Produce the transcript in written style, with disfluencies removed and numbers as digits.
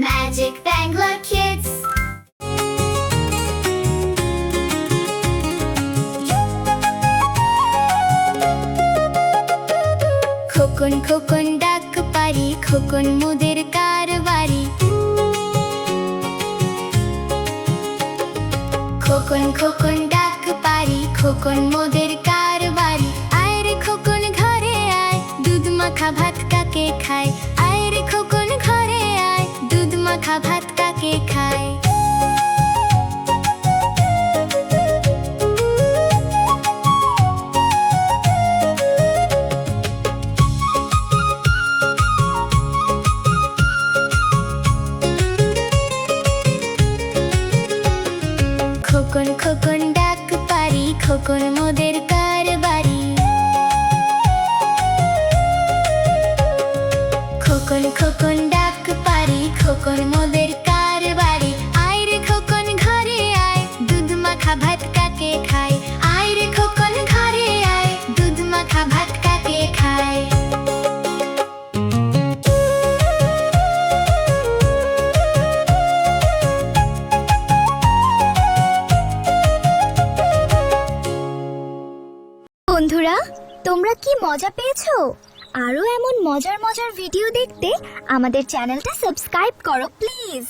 Magic Bangla Kids. Khokon Khokon ডাক পারি, খোকন মোদের কারবারি। খোকন খোকন ডাক পারি, খোকন মোদের কারবারি। আয় রে খোকন ঘরে আয়, দুধ মাখা ভাত কাকে খায়। আয় রে খোকন ঘরে আয়, দুধ মাখা ভাত কাকে খায়। খোকন খোকন ডাক পারি, খোকন মোদের কারবারি। খোকন খোকন ডাক পারি, খোকন মোদের কারবারি। আয় রে খোকন ঘরে আয়, দুধ মাখা ভাত কাকে খায়। আয় রে খোকন ঘরে আয়, দুধ মাখা ভাত কাকে খায়। বন্ধুরা, তোমরা কি মজা পেয়েছো? আরো এমন মজার মজার ভিডিও দেখতে আমাদের চ্যানেলটা সাবস্ক্রাইব করো প্লিজ।